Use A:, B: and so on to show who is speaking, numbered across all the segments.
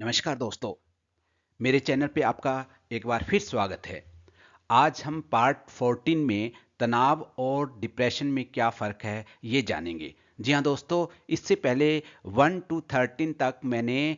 A: नमस्कार दोस्तों, मेरे चैनल पे आपका एक बार फिर स्वागत है। आज हम पार्ट 14 में तनाव और डिप्रेशन में क्या फ़र्क है, ये जानेंगे। जी हाँ दोस्तों, इससे पहले 1 टू 13 तक मैंने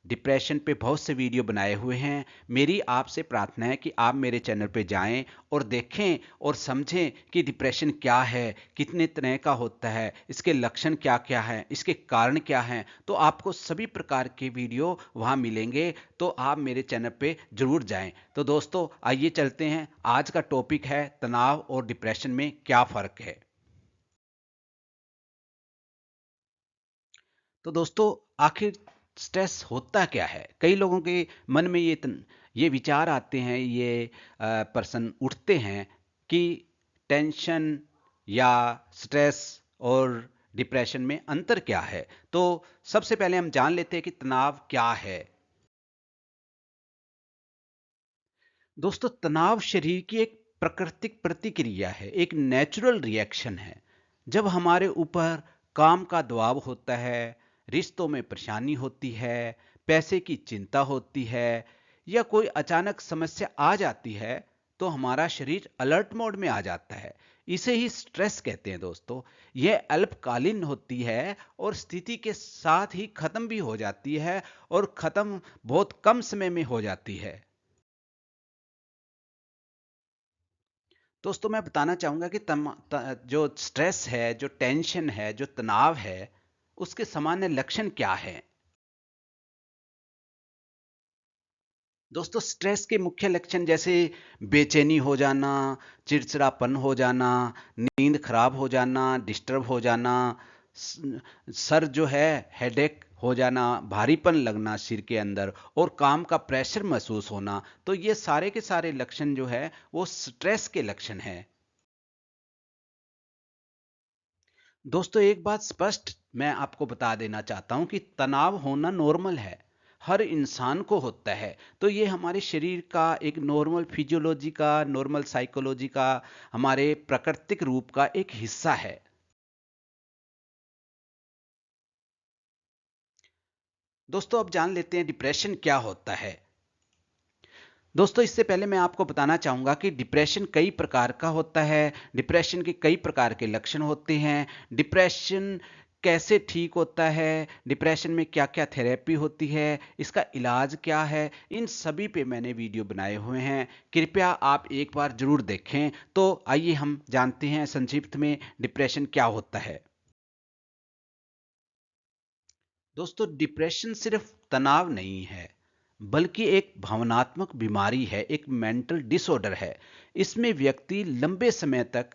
A: डिप्रेशन पे बहुत से वीडियो बनाए हुए हैं। मेरी आपसे प्रार्थना है कि आप मेरे चैनल पे जाएं और देखें और समझें कि डिप्रेशन क्या है, कितने तरह का होता है, इसके लक्षण क्या-क्या हैं, इसके कारण क्या हैं। तो आपको सभी प्रकार के वीडियो वहाँ मिलेंगे, तो आप मेरे चैनल पे ज़रूर जाएं। तो दोस्तों आइए चलते हैं। आज का टॉपिक है तनाव और डिप्रेशन में क्या फ़र्क है। तो दोस्तों आखिर स्ट्रेस होता क्या है? कई लोगों के मन में ये विचार आते हैं, ये प्रश्न उठते हैं कि टेंशन या स्ट्रेस और डिप्रेशन में अंतर क्या है? तो सबसे पहले हम जान लेते हैं कि तनाव क्या है। दोस्तों तनाव शरीर की एक प्राकृतिक प्रतिक्रिया है, एक नेचुरल रिएक्शन है। जब हमारे ऊपर काम का दबाव होता है, रिश्तों में परेशानी होती है, पैसे की चिंता होती है या कोई अचानक समस्या आ जाती है, तो हमारा शरीर अलर्ट मोड में आ जाता है। इसे ही स्ट्रेस कहते हैं दोस्तों। यह अल्पकालीन होती है और स्थिति के साथ ही खत्म भी हो जाती है, और खत्म बहुत कम समय में हो जाती है। दोस्तों मैं बताना चाहूँगा कि जो स्ट्रेस है, जो टेंशन है, जो तनाव है, उसके सामान्य लक्षण क्या हैं? दोस्तों स्ट्रेस के मुख्य लक्षण जैसे बेचैनी हो जाना, चिड़चिड़ापन हो जाना, नींद खराब हो जाना, डिस्टर्ब हो जाना, सर जो है हेडेक हो जाना, भारीपन लगना सिर के अंदर और काम का प्रेशर महसूस होना। तो ये सारे के सारे लक्षण जो है वो स्ट्रेस के लक्षण हैं। दोस्तों एक बात स्पष्ट मैं आपको बता देना चाहता हूं कि तनाव होना नॉर्मल है। हर इंसान को होता है। तो ये हमारे शरीर का एक नॉर्मल फिजियोलॉजी का, नॉर्मल साइकोलॉजी का, हमारे प्राकृतिक रूप का एक हिस्सा है। दोस्तों अब जान लेते हैं डिप्रेशन क्या होता है। दोस्तों इससे पहले मैं आपको बताना चाहूँगा कि डिप्रेशन कई प्रकार का होता है। डिप्रेशन के कई प्रकार के लक्षण होते हैं। डिप्रेशन कैसे ठीक होता है, डिप्रेशन में क्या-क्या थेरेपी होती है, इसका इलाज क्या है, इन सभी पे मैंने वीडियो बनाए हुए हैं। कृपया आप एक बार ज़रूर देखें। तो आइए हम जानते हैं संक्षिप्त में डिप्रेशन क्या होता है। दोस्तों डिप्रेशन सिर्फ तनाव नहीं है, बल्कि एक भावनात्मक बीमारी है, एक मेंटल डिसऑर्डर है। इसमें व्यक्ति लंबे समय तक,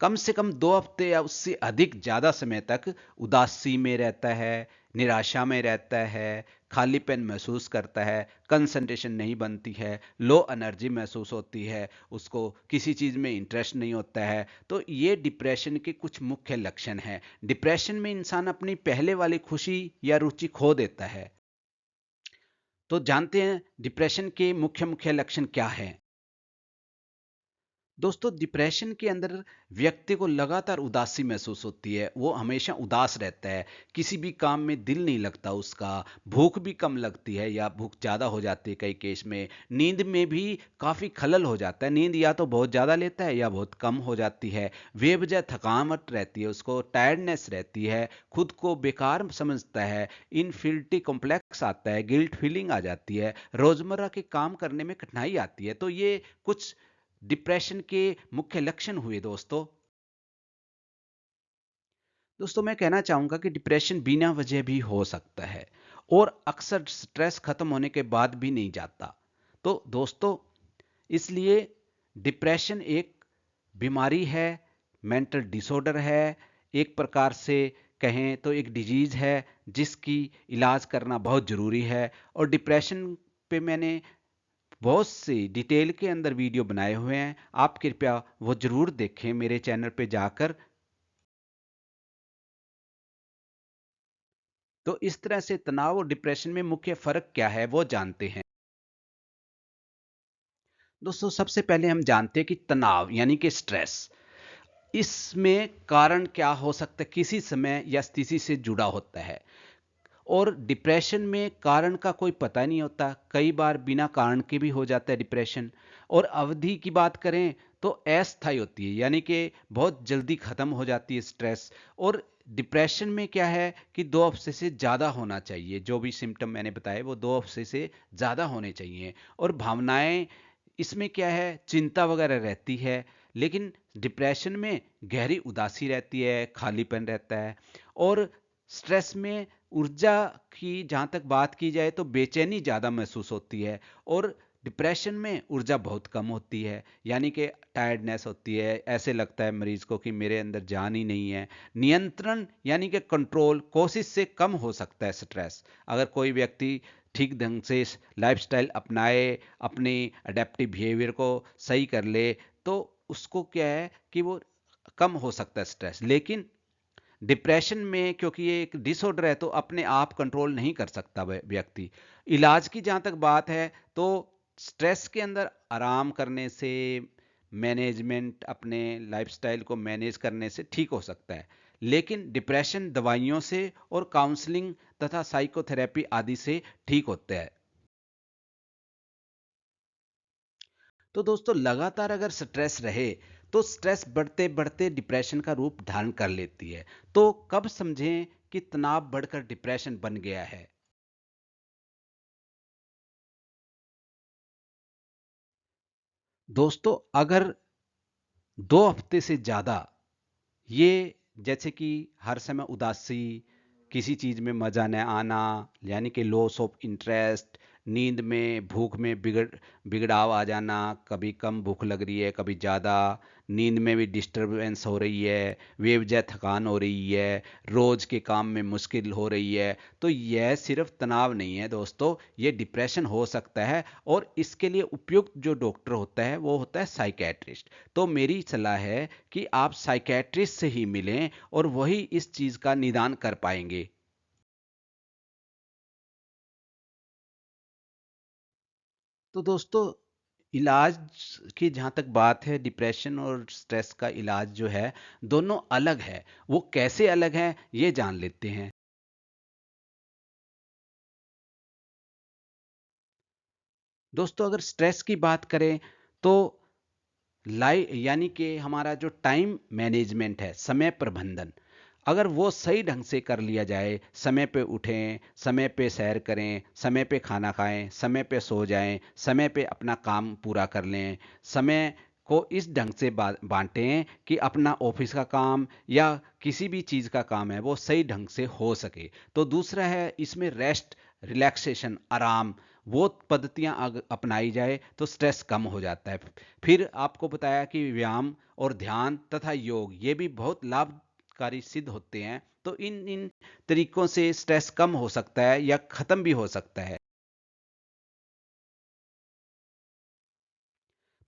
A: कम से कम 2 हफ्ते या उससे अधिक ज़्यादा समय तक उदासी में रहता है, निराशा में रहता है, खालीपन महसूस करता है, कंसंट्रेशन नहीं बनती है, लो एनर्जी महसूस होती है, उसको किसी चीज़ में इंटरेस्ट नहीं होता है। तो ये डिप्रेशन के कुछ मुख्य लक्षण हैं। डिप्रेशन में इंसान अपनी पहले वाली खुशी या रुचि खो देता है। तो जानते हैं डिप्रेशन के मुख्य मुख्य लक्षण क्या हैं? दोस्तों डिप्रेशन के अंदर व्यक्ति को लगातार उदासी महसूस होती है। वो हमेशा उदास रहता है, किसी भी काम में दिल नहीं लगता उसका, भूख भी कम लगती है या भूख ज़्यादा हो जाती है कई केस में। नींद में भी काफ़ी खलल हो जाता है, नींद या तो बहुत ज़्यादा लेता है या बहुत कम हो जाती है। बेवजह थकावट रहती है, उसको टायर्डनेस रहती है, खुद को बेकार समझता है, इनफिनिटी कॉम्प्लेक्स आता है, गिल्ट फीलिंग आ जाती है, रोज़मर्रा के काम करने में कठिनाई आती है। तो ये कुछ डिप्रेशन के मुख्य लक्षण हुए दोस्तों। दोस्तों मैं कहना चाहूँगा कि डिप्रेशन बिना वजह भी हो सकता है और अक्सर स्ट्रेस खत्म होने के बाद भी नहीं जाता। तो दोस्तों इसलिए डिप्रेशन एक बीमारी है, मेंटल डिसऑर्डर है, एक प्रकार से कहें तो एक डिजीज है जिसकी इलाज करना बहुत ज़रूरी है। और डिप्रेशन पे मैंने बहुत सी डिटेल के अंदर वीडियो बनाए हुए हैं, आप कृपया वो ज़रूर देखें मेरे चैनल पे जाकर। तो इस तरह से तनाव और डिप्रेशन में मुख्य फ़र्क क्या है वो जानते हैं। दोस्तों सबसे पहले हम जानते हैं कि तनाव यानी कि स्ट्रेस, इसमें कारण क्या हो सकता है, किसी समय या स्थिति से जुड़ा होता है और डिप्रेशन में कारण का कोई पता नहीं होता, कई बार बिना कारण के भी हो जाता है डिप्रेशन। और अवधि की बात करें तो अस्थायी होती है, यानी कि बहुत जल्दी खत्म हो जाती है स्ट्रेस। और डिप्रेशन में क्या है कि 2 हफ्ते से ज़्यादा होना चाहिए, जो भी सिम्टम मैंने बताए वो 2 हफ्ते से ज़्यादा होने चाहिए। और भावनाएं इसमें क्या है, चिंता वगैरह रहती है, लेकिन डिप्रेशन में गहरी उदासी रहती है, खालीपन रहता है। और स्ट्रेस में ऊर्जा की जहाँ तक बात की जाए तो बेचैनी ज़्यादा महसूस होती है। और डिप्रेशन में ऊर्जा बहुत कम होती है, यानी कि टायर्डनेस होती है, ऐसे लगता है मरीज को कि मेरे अंदर जान ही नहीं है। नियंत्रण यानी कि कंट्रोल कोशिश से कम हो सकता है स्ट्रेस, अगर कोई व्यक्ति ठीक ढंग से लाइफस्टाइल अपनाए, अपनी अडेप्टिव बिहेवियर को सही कर ले, तो उसको क्या है कि वो कम हो सकता है स्ट्रेस। लेकिन डिप्रेशन में क्योंकि ये एक डिसऑर्डर है तो अपने आप कंट्रोल नहीं कर सकता व्यक्ति। इलाज की जहाँ तक बात है तो स्ट्रेस के अंदर आराम करने से, मैनेजमेंट, अपने लाइफस्टाइल को मैनेज करने से ठीक हो सकता है। लेकिन डिप्रेशन दवाइयों से और काउंसलिंग तथा साइकोथेरेपी आदि से ठीक होता है। तो दोस्तों लगातार अगर स्ट्रेस रहे तो स्ट्रेस बढ़ते बढ़ते डिप्रेशन का रूप धारण कर लेती है। तो कब समझें कि तनाव बढ़कर डिप्रेशन बन गया है? दोस्तों अगर 2 हफ्ते से ज्यादा ये, जैसे कि हर समय उदासी, किसी चीज में मजा न आना, यानी कि लॉस ऑफ इंटरेस्ट, नींद में भूख में बिगड़ाव आ जाना, कभी कम भूख लग रही है कभी ज़्यादा, नींद में भी डिस्टरबेंस हो रही है, बेवजह थकान हो रही है, रोज के काम में मुश्किल हो रही है, तो यह सिर्फ तनाव नहीं है दोस्तों, ये डिप्रेशन हो सकता है। और इसके लिए उपयुक्त जो डॉक्टर होता है वो होता है साइकेट्रिस्ट। तो मेरी सलाह है कि आप साइकेट्रिस्ट से ही मिलें और वही इस चीज़ का निदान कर पाएंगे। तो दोस्तों इलाज की जहाँ तक बात है, डिप्रेशन और स्ट्रेस का इलाज जो है दोनों अलग है। वो कैसे अलग है ये जान लेते हैं। दोस्तों अगर स्ट्रेस की बात करें तो यानी कि हमारा जो टाइम मैनेजमेंट है, समय प्रबंधन, अगर वो सही ढंग से कर लिया जाए, समय पे उठें, समय पे सैर करें, समय पे खाना खाएं, समय पे सो जाएं, समय पे अपना काम पूरा कर लें, समय को इस ढंग से बांटें कि अपना ऑफिस का काम या किसी भी चीज़ का काम है वो सही ढंग से हो सके। तो दूसरा है इसमें रेस्ट, रिलैक्सेशन, आराम, वो पद्धतियां अपनाई जाए तो स्ट्रेस कम हो जाता है। फिर आपको बताया कि व्यायाम और ध्यान तथा योग ये भी बहुत लाभकारी सिद्ध होते हैं। तो इन इन तरीकों से स्ट्रेस कम हो सकता है या खत्म भी हो सकता है।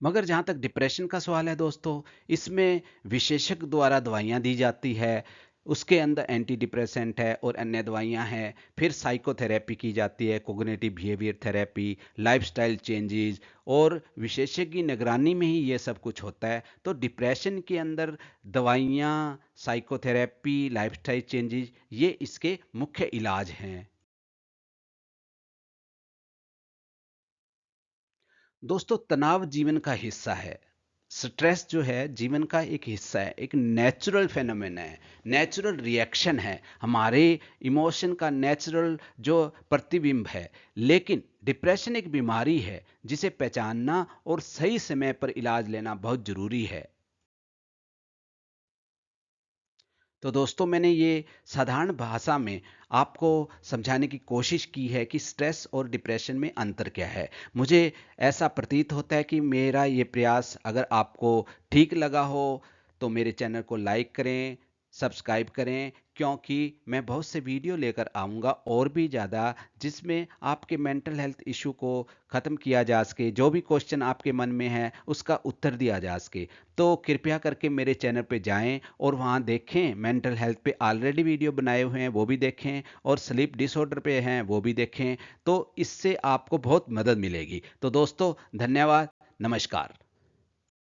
A: मगर जहाँ तक डिप्रेशन का सवाल है दोस्तों, इसमें विशेषज्ञ द्वारा दवाइयाँ दी जाती है, उसके अंदर एंटी डिप्रेसेंट है और अन्य दवाइयाँ हैं। फिर साइकोथेरेपी की जाती है, cognitive behaviour therapy, lifestyle changes, और विशेषज्ञ की निगरानी में ही ये सब कुछ होता है। तो डिप्रेशन के अंदर दवाइयाँ, साइकोथेरेपी, लाइफस्टाइल चेंजेस ये इसके मुख्य इलाज हैं। दोस्तों तनाव जीवन का हिस्सा है। स्ट्रेस जो है जीवन का एक हिस्सा है, एक नेचुरल फेनोमेन है, नेचुरल रिएक्शन है, हमारे इमोशन का नेचुरल जो प्रतिबिंब है। लेकिन डिप्रेशन एक बीमारी है जिसे पहचानना और सही समय पर इलाज लेना बहुत जरूरी है। तो दोस्तों मैंने ये साधारण भाषा में आपको समझाने की कोशिश की है कि स्ट्रेस और डिप्रेशन में अंतर क्या है। मुझे ऐसा प्रतीत होता है कि मेरा ये प्रयास अगर आपको ठीक लगा हो तो मेरे चैनल को लाइक करें, सब्सक्राइब करें, क्योंकि मैं बहुत से वीडियो लेकर आऊँगा और भी ज़्यादा, जिसमें आपके मेंटल हेल्थ इशू को ख़त्म किया जा सके, जो भी क्वेश्चन आपके मन में है उसका उत्तर दिया जा सके। तो कृपया करके मेरे चैनल पे जाएं और वहाँ देखें, मेंटल हेल्थ पे ऑलरेडी वीडियो बनाए हुए हैं वो भी देखें, और स्लीप डिसऑर्डर पे हैं वो भी देखें। तो इससे आपको बहुत मदद मिलेगी। तो दोस्तों धन्यवाद, नमस्कार।